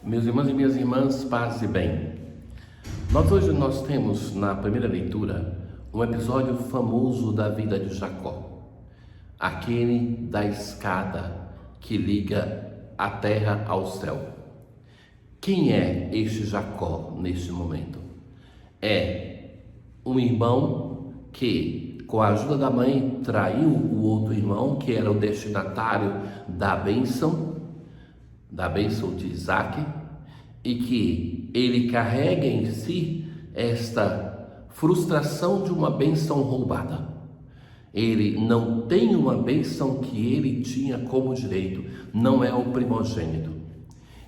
Meus irmãos e minhas irmãs, paz e bem. Hoje nós temos na primeira leitura um episódio famoso da vida de Jacó, aquele da escada que liga a terra ao céu. Quem é este Jacó neste momento? É um irmão que, com a ajuda da mãe, traiu o outro irmão, que era o destinatário da bênção de Isaac, e que ele carrega em si esta frustração de uma bênção roubada. Ele não tem uma bênção que ele tinha como direito, não é o primogênito.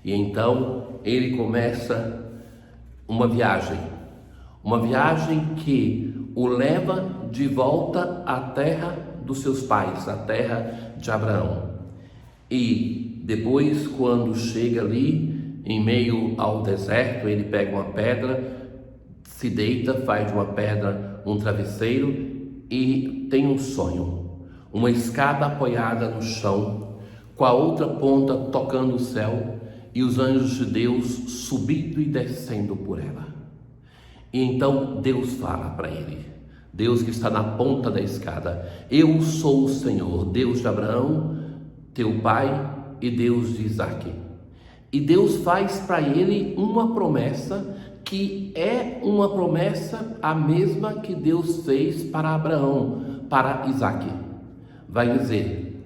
E então ele começa uma viagem que o leva de volta à terra dos seus pais, à terra de Abraão. E depois, quando chega ali, em meio ao deserto, ele pega uma pedra, se deita, faz de uma pedra um travesseiro e tem um sonho. Uma escada apoiada no chão, com a outra ponta tocando o céu e os anjos de Deus subindo e descendo por ela. E então Deus fala para ele, Deus que está na ponta da escada: eu sou o Senhor, Deus de Abraão, teu pai, e Deus de Isaac. E Deus faz para ele uma promessa que é uma promessa a mesma que Deus fez para Abraão, para Isaac. Vai dizer: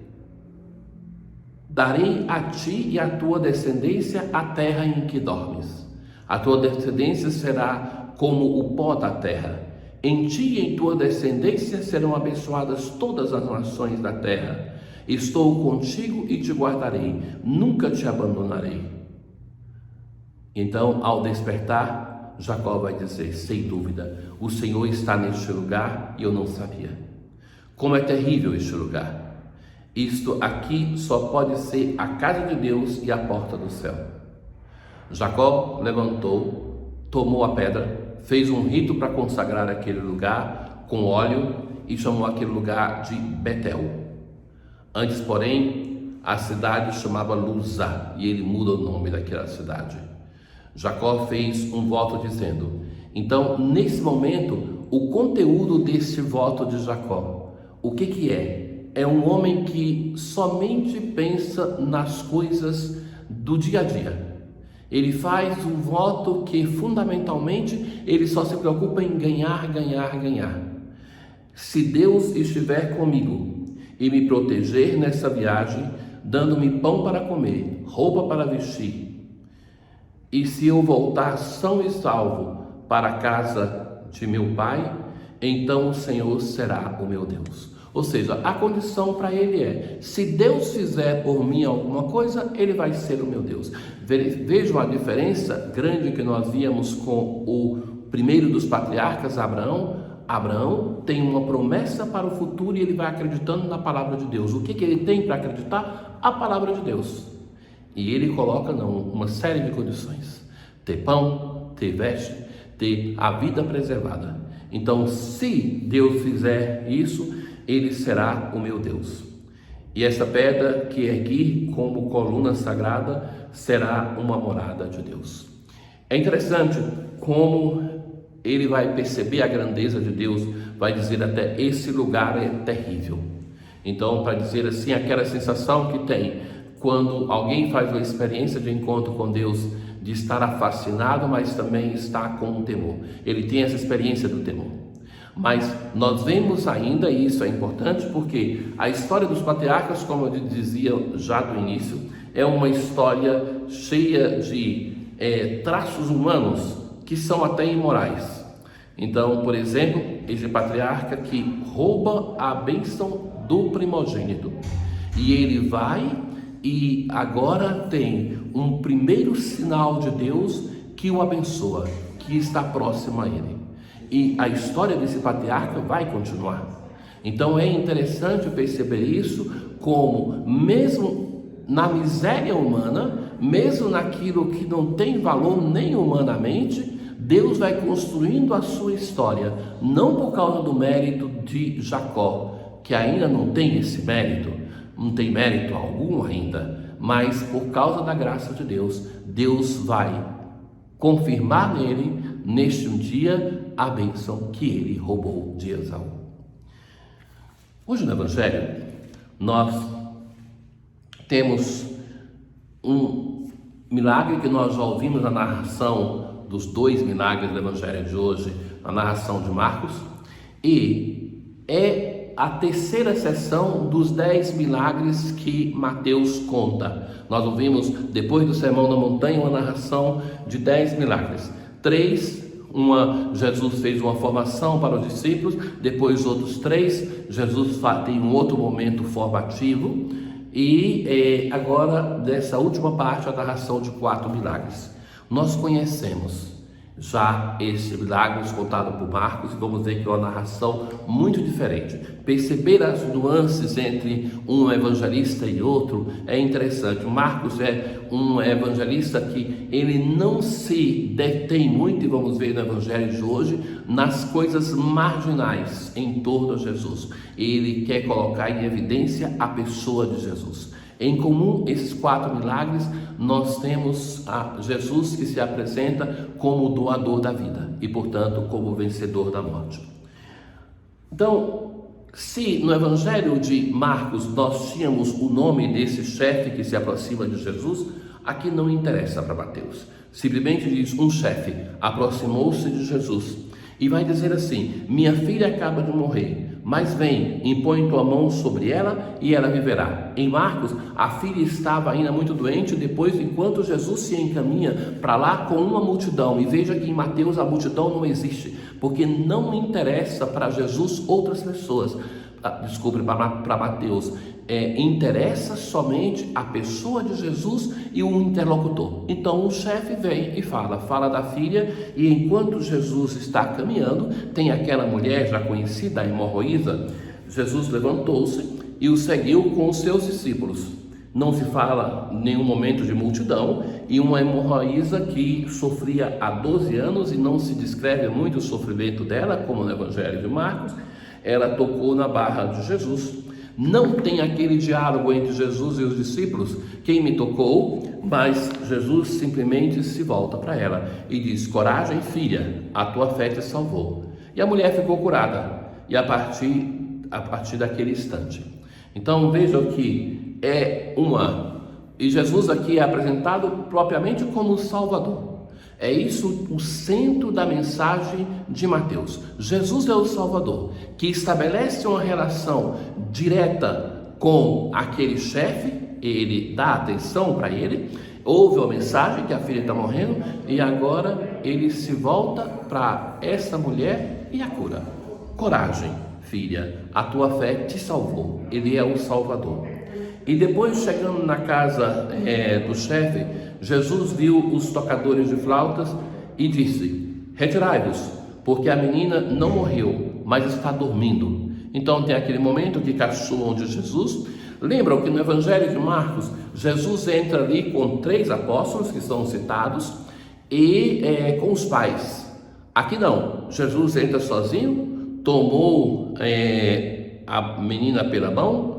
darei a ti e a tua descendência a terra em que dormes. A tua descendência será como o pó da terra. Em ti e em tua descendência serão abençoadas todas as nações da terra. Estou contigo e te guardarei, nunca te abandonarei. Então, ao despertar, Jacó vai dizer, sem dúvida: o Senhor está neste lugar e eu não sabia. Como é terrível este lugar. Isto aqui só pode ser a casa de Deus e a porta do céu. Jacó levantou, tomou a pedra, fez um rito para consagrar aquele lugar com óleo e chamou aquele lugar de Betel. Antes, porém, a cidade chamava Luza, e ele muda o nome daquela cidade. Jacó fez um voto dizendo, então, nesse momento, o conteúdo desse voto de Jacó, o que é? É um homem que somente pensa nas coisas do dia a dia. Ele faz um voto que, fundamentalmente, ele só se preocupa em ganhar. Se Deus estiver comigo e me proteger nessa viagem, dando-me pão para comer, roupa para vestir, e se eu voltar são e salvo para a casa de meu pai, então o Senhor será o meu Deus. Ou seja, a condição para ele é: se Deus fizer por mim alguma coisa, ele vai ser o meu Deus. Vejam a diferença grande que nós víamos com o primeiro dos patriarcas, Abraão. Abraão tem uma promessa para o futuro e ele vai acreditando na palavra de Deus. O que ele tem para acreditar? A palavra de Deus. E ele coloca uma série de condições: ter pão, ter veste, ter a vida preservada. Então, se Deus fizer isso, ele será o meu Deus. E essa pedra que ergui como coluna sagrada será uma morada de Deus. É interessante como ele vai perceber a grandeza de Deus, vai dizer até: esse lugar é terrível. Então, para dizer assim, aquela sensação que tem quando alguém faz uma experiência de encontro com Deus, de estar fascinado, mas também está com temor. Ele tem essa experiência do temor. Mas nós vemos ainda, e isso é importante, porque a história dos patriarcas, como eu dizia já do início, é uma história cheia de traços humanos que são até imorais. Então, por exemplo, esse patriarca que rouba a bênção do primogênito, e ele vai e agora tem um primeiro sinal de Deus que o abençoa, que está próximo a ele. E a história desse patriarca vai continuar. Então é interessante perceber isso, como mesmo na miséria humana, mesmo naquilo que não tem valor nem humanamente, Deus vai construindo a sua história, não por causa do mérito de Jacó, que ainda não tem esse mérito, não tem mérito algum ainda, mas por causa da graça de Deus, Deus vai confirmar nele, neste um dia, a bênção que ele roubou de Esaú. Hoje no Evangelho, nós temos um milagre que nós já ouvimos na narração dos 2 milagres do Evangelho de hoje, na narração de Marcos, e é a terceira sessão dos 10 milagres que Mateus conta. Nós ouvimos, depois do Sermão da Montanha, uma narração de 10 milagres. 3, Jesus fez uma formação para os discípulos, depois outros 3, Jesus tem um outro momento formativo, e agora, dessa última parte, a narração de 4 milagres. Nós conhecemos já esse milagre contado por Marcos, e vamos ver que é uma narração muito diferente. Perceber as nuances entre um evangelista e outro é interessante. Marcos é um evangelista que ele não se detém muito, e vamos ver no evangelho de hoje, nas coisas marginais em torno a Jesus. Ele quer colocar em evidência a pessoa de Jesus. Em comum, esses 4 milagres, nós temos a Jesus que se apresenta como o doador da vida e, portanto, como o vencedor da morte. Então, se no Evangelho de Marcos nós tínhamos o nome desse chefe que se aproxima de Jesus, aqui não interessa para Mateus. Simplesmente diz: um chefe aproximou-se de Jesus e vai dizer assim: minha filha acaba de morrer, mas vem, impõe tua mão sobre ela e ela viverá. Em Marcos, a filha estava ainda muito doente. Depois, enquanto Jesus se encaminha para lá com uma multidão, e veja que em Mateus a multidão não existe, porque não interessa para Jesus outras pessoas. Para Mateus, interessa somente a pessoa de Jesus e o interlocutor. Então o chefe vem e fala da filha, e enquanto Jesus está caminhando, tem aquela mulher já conhecida, a hemorroísa. Jesus levantou-se e o seguiu com os seus discípulos. Não se fala em nenhum momento de multidão, e uma hemorroísa que sofria há 12 anos, e não se descreve muito o sofrimento dela, como no Evangelho de Marcos. Ela tocou na barra de Jesus. Não tem aquele diálogo entre Jesus e os discípulos: quem me tocou? Mas Jesus simplesmente se volta para ela e diz: coragem, filha, a tua fé te salvou. E a mulher ficou curada, e a partir daquele instante. Então vejam que e Jesus aqui é apresentado propriamente como o Salvador. É isso o centro da mensagem de Mateus. Jesus é o Salvador, que estabelece uma relação direta com aquele chefe. Ele dá atenção para ele, ouve a mensagem que a filha está morrendo, e agora ele se volta para essa mulher e a cura. Coragem, filha, a tua fé te salvou. Ele é o Salvador. E depois, chegando na casa do chefe, Jesus viu os tocadores de flautas e disse: retirai-vos, porque a menina não morreu, mas está dormindo. Então tem aquele momento que caçoam de Jesus. Lembram que no Evangelho de Marcos, Jesus entra ali com 3 apóstolos que são citados, e com os pais. Aqui não, Jesus entra sozinho, tomou a menina pela mão,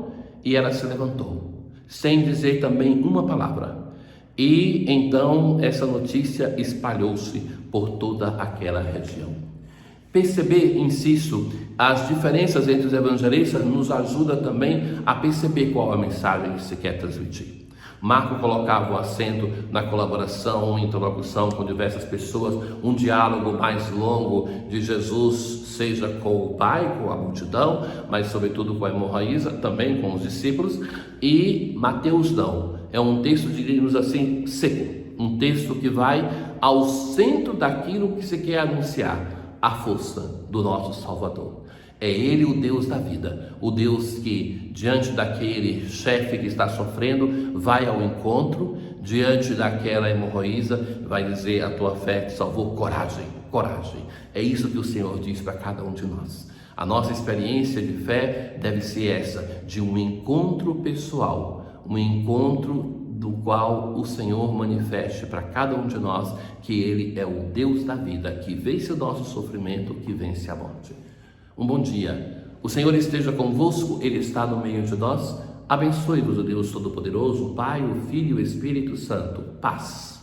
e ela se levantou, sem dizer também uma palavra. E então essa notícia espalhou-se por toda aquela região. Perceber, insisto, as diferenças entre os evangelistas nos ajuda também a perceber qual a mensagem que se quer transmitir. Marco colocava o acento na colaboração, interlocução com diversas pessoas, um diálogo mais longo de Jesus, seja com o Pai, com a multidão, mas sobretudo com a hemorroísa, também com os discípulos. E Mateus não, é um texto, diríamos assim, seco, um texto que vai ao centro daquilo que se quer anunciar: a força do nosso Salvador. É Ele o Deus da vida, o Deus que, diante daquele chefe que está sofrendo, vai ao encontro, diante daquela hemorroísa, vai dizer: a tua fé te salvou. Coragem, coragem. É isso que o Senhor diz para cada um de nós. A nossa experiência de fé deve ser essa, de um encontro pessoal, um encontro do qual o Senhor manifeste para cada um de nós que Ele é o Deus da vida, que vence o nosso sofrimento, que vence a morte. Um bom dia. O Senhor esteja convosco, Ele está no meio de nós. Abençoe-vos o Deus Todo-Poderoso, o Pai, o Filho e o Espírito Santo. Paz.